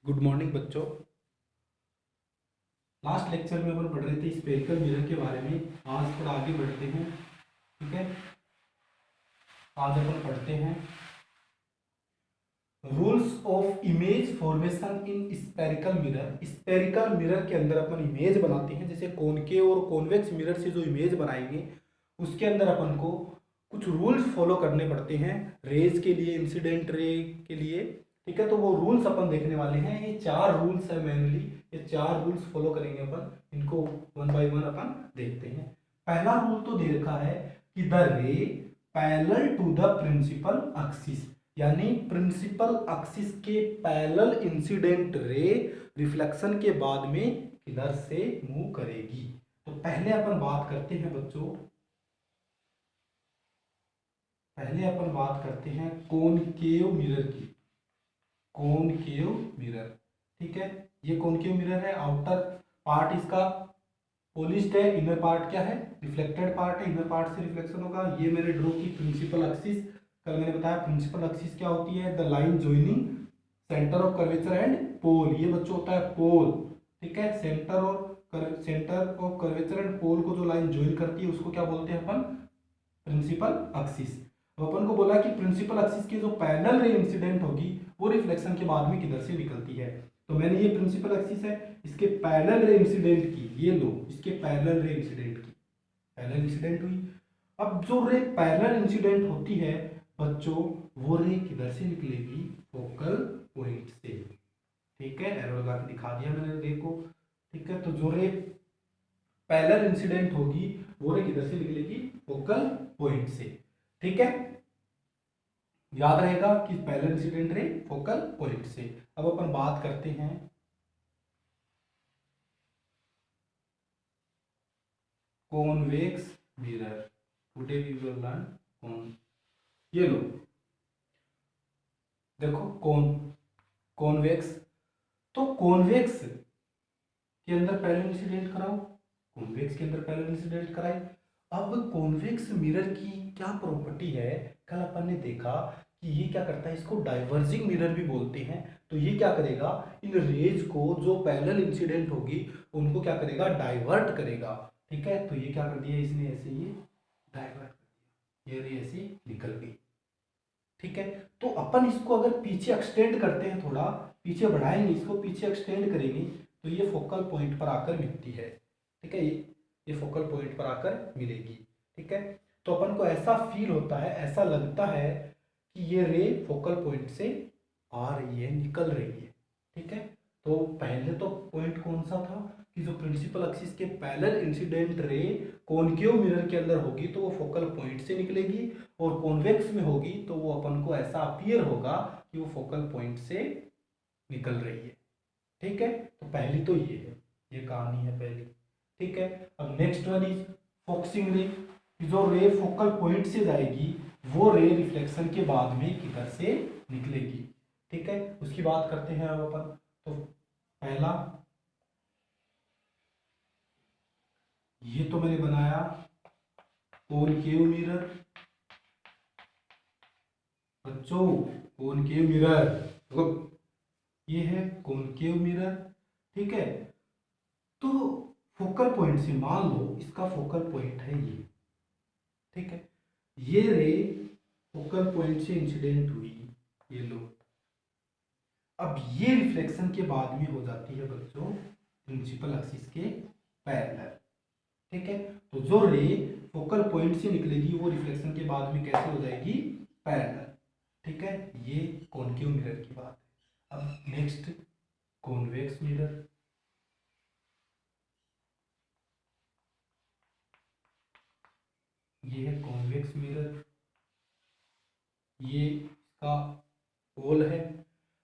Good morning बच्चों। Last lecture में अपन पढ़ रहे थे स्फेरिकल मिरर के बारे में। आज थोड़ा आगे बढ़ते हैं। ठीक है, आज अपन पढ़ते हैं rules of image formation in spherical mirror. Spherical mirror के अंदर अपन इमेज बनाते हैं, जैसे कॉनकेव और कॉन्वेक्स मिरर से जो इमेज बनाएंगे उसके अंदर अपन को कुछ रूल्स फॉलो करने पड़ते हैं, रेज के लिए, इंसिडेंट रे के लिए। ठीक है, तो वो रूल्स अपन देखने वाले हैं। ये 4 रूल्स है मेनली, ये 4 रूल्स फॉलो करेंगे अपन। इनको वन बाय वन अपन देखते हैं। पहला रूल तो दे रखा है कि the ray parallel to the principal axis, यानी प्रिंसिपल एक्सिस के पैरेलल इंसिडेंट रे रिफ्लेक्शन के बाद में किधर से मूव करेगी। तो पहले अपन बात करते हैं बच्चों, पहले अपन बात करते हैं कॉनकेव मिरर की। कॉनकेव मिरर, ठीक है, ये कॉनकेव मिरर है। आउटर पार्ट इसका पॉलिश्ड है, इनर पार्ट क्या है, रिफ्लेक्टेड पार्ट है। इनर पार्ट से रिफ्लेक्शन होगा। ये मैंने ड्रॉ की प्रिंसिपल एक्सिस। कल मैंने बताया प्रिंसिपल एक्सिस क्या होती है, the line joining centre of curvature and pole. ये बच्चों होता है पोल। ठीक है, centre of curvature and pole को जो लाइन ज्वाइन करती है उसको क्या बोलते हैं अपन, प्रिंसिपल एक्सिस। तो अपन को बोला कि प्रिंसिपल एक्सिस की जो पैरेलल रे इंसिडेंट होगी वो रिफ्लेक्शन के बाद में किधर से निकलती है। तो मैंने ये प्रिंसिपल एक्सिस है, इसके पैरेलल रे इंसिडेंट की, ये लो, इसके पैरेलल रे इंसिडेंट की, पैरेलल इंसिडेंट हुई। अब जो रे पैरेलल इंसिडेंट होती है बच्चों, वो रे किधर से निकलेगी, फोकल पॉइंट से। ठीक है, एरो लगा के दिखा दिया मैंने रे को। ठीक है, तो जो रे पैरेलल इंसिडेंट होगी वो रे किधर से निकलेगी, फोकल पॉइंट से। ठीक है, याद रहेगा कि parallel incident ray focal point से। अब अपन बात करते हैं convex mirror. Today we will learn con, ये लो देखो कॉन्वेक्स। तो कॉन्वेक्स के अंदर पैरेलल इंसिडेंट कराओ, कॉन्वेक्स के अंदर पैरेलल इंसिडेंट कराए। अब कॉन्वेक्स मिरर की क्या प्रॉपर्टी है, कल अपन ने देखा कि ये क्या करता है, इसको डाइवर्जिंग मिरर भी बोलते हैं। तो ये क्या करेगा, इन रेज को जो पैरेलल इंसिडेंट होगी उनको क्या करेगा, डाइवर्ट करेगा। ठीक है, तो ये क्या कर दिया इसने, ऐसे ये डाइवर्ट कर दिया, ये रे ऐसे निकल गई। ठीक है, तो अपन इसको अगर पीछे एक्सटेंड करते हैं, थोड़ा पीछे बढ़ाएंगे, इसको पीछे एक्सटेंड करेंगे तो ये फोकल पॉइंट पर आकर मिलती है। ठीक है, ये फोकल पॉइंट पर आकर मिलेगी। ठीक है, तो अपन को ऐसा फील होता है, ऐसा लगता है कि ये रे फोकल पॉइंट से आ रही है, निकल रही है। ठीक है, तो पहले तो पॉइंट कौन सा था कि जो प्रिंसिपल एक्सिस के पैरेलल इंसिडेंट रे कॉनकेव मिरर के अंदर होगी तो वो फोकल पॉइंट से निकलेगी, और कॉन्वेक्स में होगी तो वो अपन को ऐसा अपीयर होगा कि वो फोकल पॉइंट से निकल रही है। ठीक है, तो पहली तो ये है, ये कहानी है पहली। ठीक है, अब नेक्स्ट वन इज फोकसिंग रे। जो रे फोकल पॉइंट से जाएगी वो रे रिफ्लेक्शन के बाद में किधर से निकलेगी। ठीक है, उसकी बात करते हैं अब अपन। तो पहला, ये तो मैंने बनाया कॉनकेव मिरर बच्चों, कॉनकेव मिरर देखो, ये है कॉनकेव मिरर। ठीक है, तो फोकल पॉइंट से मान लो इसका फोकल पॉइंट है ये। ठीक है, ये रे फोकल पॉइंट से इंसिडेंट हुई, ये लो। अब ये रिफ्लेक्शन के बाद में हो जाती है बच्चों प्रिंसिपल एक्सिस के पैरेलल। ठीक है, तो जो रे फोकल पॉइंट से निकलेगी वो रिफ्लेक्शन के बाद में कैसे हो जाएगी, पैरेलल। ठीक है, ये कॉनकेव मिरर की बात है। अब नेक्स्ट कॉन्वेक्स मिरर। ये है कॉन्वेक्स मिरर, ये इसका होल है।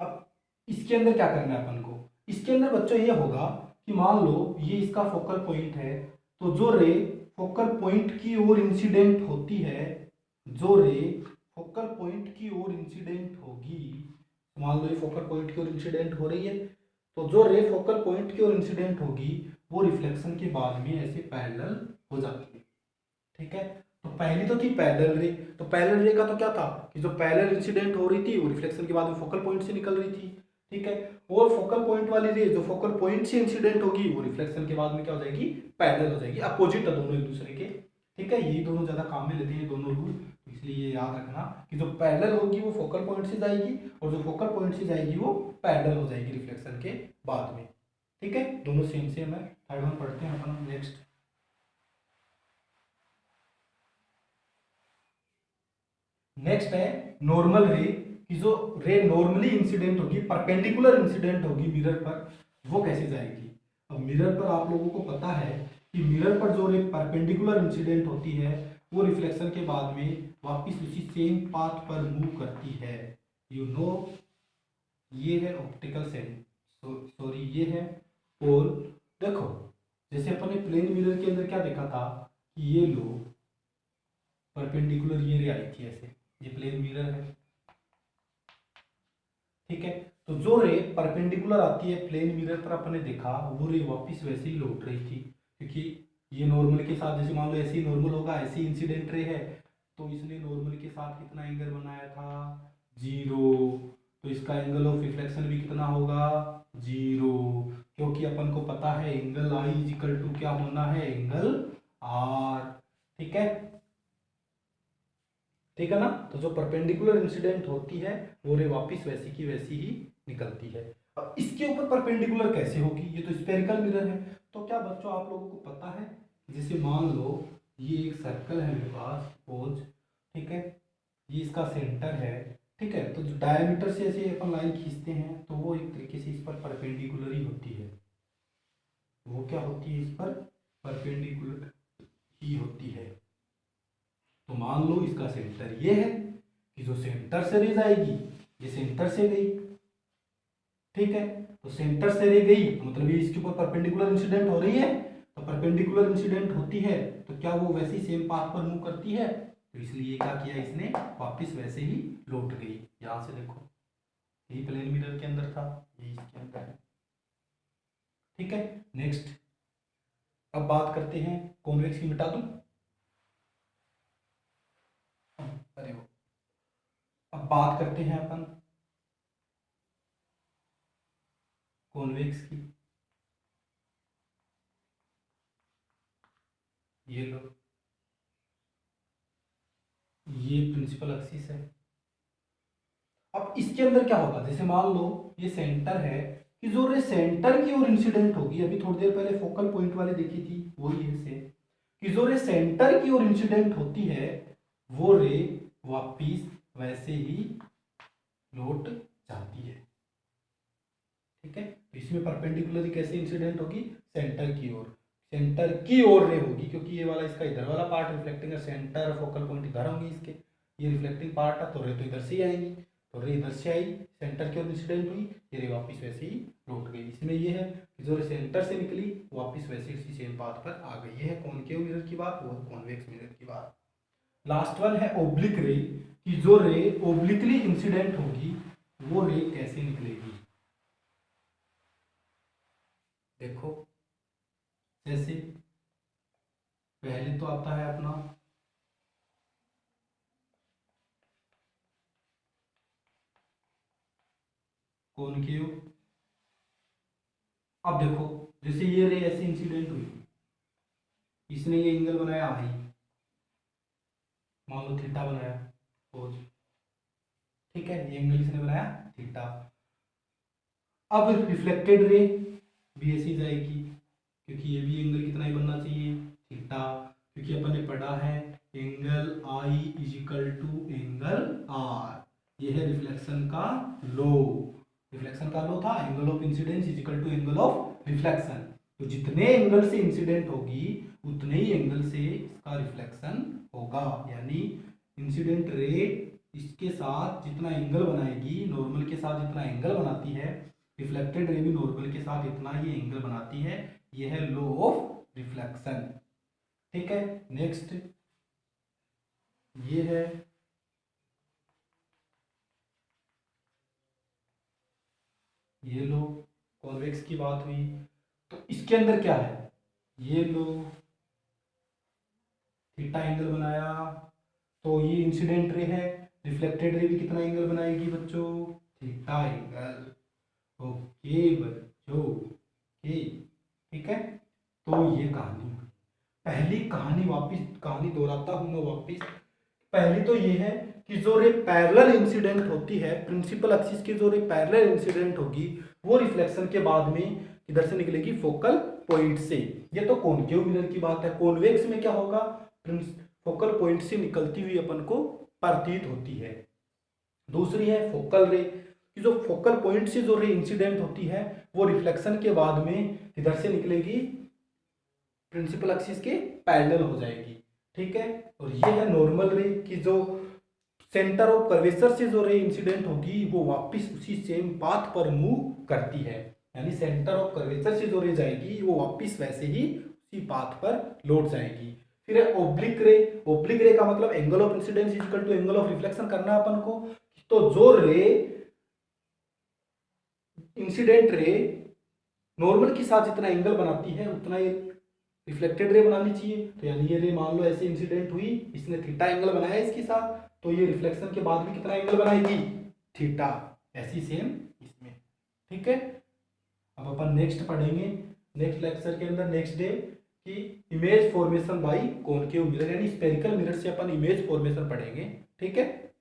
अब इसके अंदर क्या करना है अपन को, इसके अंदर बच्चों ये होगा कि मान लो ये इसका फोकल पॉइंट है, तो जो रे फोकल पॉइंट की ओर इंसिडेंट होती है, जो रे फोकल पॉइंट की ओर इंसिडेंट होगी, मान लो ये फोकल पॉइंट की ओर इंसिडेंट हो रही है, तो जो रे फोकल पॉइंट की ओर इंसिडेंट होगी वो रिफ्लेक्शन के बाद में ऐसे पैरेलल हो जाती है। ठीक है, तो पहली तो थी पैरेलल रे। तो पैरेलल रे का तो क्या था कि जो पैरेलल इंसिडेंट हो रही थी वो रिफ्लेक्शन के बाद में फोकल पॉइंट से निकल रही थी। ठीक है। और फोकल पॉइंट वाली रे जो फोकल पॉइंट से इंसिडेंट होगी वो रिफ्लेक्शन के बाद में क्या हो जाएगी, पैरेलल हो जाएगी, अपोजिट है दोनों एक दूसरे के। ठीक है, यही दोनों ज्यादा काम में लेते हैं दोनों रूल, तो इसलिए ये याद रखना कि जो पैरेलल होगी वो फोकल पॉइंट से जाएगी और जो फोकल पॉइंट से जाएगी वो पैरेलल हो जाएगी रिफ्लेक्शन के बाद में। ठीक है, दोनों सेम सेम है। थर्ड वन पढ़ते हैं अपन नेक्स्ट। नेक्स्ट है नॉर्मल रे की जो रे नॉर्मली इंसिडेंट होगी, परपेंडिकुलर इंसिडेंट होगी मिरर पर, वो कैसे जाएगी। अब मिरर पर आप लोगों को पता है कि मिरर पर जो रे परपेंडिकुलर इंसिडेंट होती है वो रिफ्लेक्शन के बाद में वापस उसी सेम पाथ पर मूव करती है। यू नो, ये है ऑप्टिकल सेंस, सॉरी ये है पोल। देखो जैसे अपन ने प्लेन मिरर के अंदर क्या देखा था कि ये लो परपेंडिकुलर ये रे आई थी ऐसे, ये प्लेन मिरर है। ठीक है, तो जो रे परपेंडिकुलर आती है प्लेन मिरर पर अपन ने देखा वो रे वापस वैसे ही लौट रही थी, क्योंकि ये नॉर्मल के साथ जैसे मान लो ऐसे ही नॉर्मल होगा, ऐसे ही इंसिडेंट रे है, तो इसने नॉर्मल के साथ कितना एंगल बनाया था, 0। तो इसका एंगल ऑफ रिफ्लेक्शन भी कितना होगा, 0, क्योंकि अपन को पता है angle I is equal to क्या होना है, एंगल आर। ठीक है, ठीक है ना। तो जो परपेंडिकुलर इंसिडेंट होती है वो रे वापस वैसी की वैसी ही निकलती है। अब इसके ऊपर परपेंडिकुलर कैसे होगी, ये तो स्फेरिकल मिरर है। तो क्या बच्चों आप लोगों को पता है, जैसे मान लो ये एक सर्कल है मेरे पास सपोज, ठीक है, ये इसका सेंटर है। ठीक है, तो जो डायमीटर से ऐसे अपन लाइन खींचते हैं तो वो एक तरीके से इस पर परपेंडिकुलर ही होती है। वो क्या होती है, इस पर परपेंडिकुलर ही होती है। तो मान लो इसका सेंटर ये है कि जो सेंटर से रे जाएगी, ये सेंटर से गई। ठीक है, तो सेंटर से रे गई तो मतलब ये इसके ऊपर परपेंडिकुलर इंसिडेंट हो रही है। तो परपेंडिकुलर इंसिडेंट होती है तो क्या वो वैसे ही सेम पाथ पर मूव करती है, तो इसलिए क्या किया इसने, वापस वैसे ही लौट गई। यहां से देखो यही प्लेन मिरर के अंदर था, ये इसके अंदर है। ठीक है, नेक्स्ट अब बात करते हैं कॉन्वेक्स की, मिटा दूं, अरे वो, अब बात करते हैं अपन कॉन्वेक्स की। ये लो, ये प्रिंसिपल एक्सिस है। अब इसके अंदर क्या होगा, जैसे मान लो ये सेंटर है, कि जो रे सेंटर की ओर इंसिडेंट होगी, अभी थोड़ी देर पहले फोकल पॉइंट वाली देखी थी वही है सेम, कि जो रे सेंटर की ओर इंसिडेंट होती है वो रे वापिस वैसे ही लौट जाती है। ठीक है, तो इसमें परपेंडिकुलरली कैसे इंसिडेंट होगी, सेंटर की ओर, सेंटर की ओर रे होगी, क्योंकि ये वाला इसका इधर वाला पार्ट रिफ्लेक्टिंग है, सेंटर फोकल पॉइंट इधर होंगे इसके, ये रिफ्लेक्टिंग पार्ट है, तो रे तो इधर से ही आएंगी। तो रे इधर से आई, सेंटर की ओर इंसिडेंट हुई, ये रे वापस वैसे ही लौट गई। इसमें ये है कि जो रे सेंटर से निकली वापस वैसे इसी सेम पाथ पर आ गई। ये है कॉनकेव मिरर की बात, वो कॉन्वेक्स मिरर की बात। लास्ट वन है ओब्लिक रे, कि जो रे ओब्लिकली इंसिडेंट होगी वो रे कैसे निकलेगी। देखो जैसे पहले तो आता है अपना कॉनकेव। अब देखो जैसे ये रे ऐसे इंसिडेंट हुई, इसने ये एंगल बनाया आई, मान लो थीटा बनाया सपोज, ठीक है, ये एंगल इसने बनाया थीटा। अब रिफ्लेक्टेड रे भी ऐसी जाएगी, क्योंकि ये भी एंगल कितना ही बनना चाहिए, थीटा, क्योंकि अपन ने पढ़ा है angle I is equal to angle R. ये है रिफ्लेक्शन का लो, रिफ्लेक्शन का लो था angle of incidence is equal to angle of reflection. तो जितने एंगल से इंसिडेंट होगी उतने ही एंगल से इसका रिफ्लेक्शन होगा, यानी इंसिडेंट रे इसके साथ जितना एंगल बनाएगी, नॉर्मल के साथ जितना एंगल बनाती है, रिफ्लेक्टेड रे भी नॉर्मल के साथ इतना ही एंगल बनाती है। यह है लॉ ऑफ रिफ्लेक्शन। ठीक है, नेक्स्ट ये है ये लो, कॉन्वेक्स की बात हुई, तो इसके अंदर क्या है, ये लो थीटा एंगल बनाया, तो ये इंसिडेंट रे है, रिफ्लेक्टेड रे भी कितना एंगल बनाएगी बच्चों, थीटा एंगल। ओके बच्चों, ओके, ठीक है। तो ये कहानी हुई। पहली कहानी वापिस, कहानी दोहराता हूं मैं वापिस। पहली तो ये है कि जो रे पैरेलल इंसिडेंट होती है, प्रिंसिपल एक्सिस की जो रे पैरेलल इंसिडेंट होगी, वो रिफ्लेक्शन के बाद में किधर से निकलेगी, फोकल पॉइंट से। ये तो कॉनकेव मिरर की बात है। कॉन्वेक्स में क्या होगा, फोकल पॉइंट से निकलती हुई अपन को प्रतीत होती है। दूसरी है फोकल रे, कि जो फोकल पॉइंट से जो रे इंसिडेंट होती है वो रिफ्लेक्शन के बाद में किधर से निकलेगी, प्रिंसिपल एक्सिस के पैरेलल हो जाएगी, ठीक है। और ये है नॉर्मल रे, कि जो सेंटर ऑफ कर्वेचर से जो रे इंसिडेंट होगी वो वापस उसी सेम पाथ पर मूव करती है, यानी सेंटर ऑफ कर्वेचर से जो रे जाएगी वो वापस वैसे ही उसी पाथ पर लौट जाएगी। फिर है ओब्लिक रे। ओब्लिक रे का मतलब angle of incidence equal to angle of reflection करना अपन को। तो जो रे इंसिडेंट रे नॉर्मल के साथ जितना एंगल बनाती है उतना ही रिफ्लेक्टेड रे बनानी चाहिए। तो यानी ये रे मान लो ऐसे इंसिडेंट हुई, इसने थीटा एंगल बनाया इसके साथ, तो ये रिफ्लेक्शन के बाद भी कितना एंगल बनाएगी, थीटा। ऐसी सेम इसमें, ठीक है। अब अपन नेक्स्ट पढ़ेंगे, नेक्स्ट लेक्चर के अंदर, नेक्स्ट डे, कि image formation by concave mirror, यानी स्पेरिकल मिरर से अपन इमेज फॉर्मेशन पढ़ेंगे, ठीक है।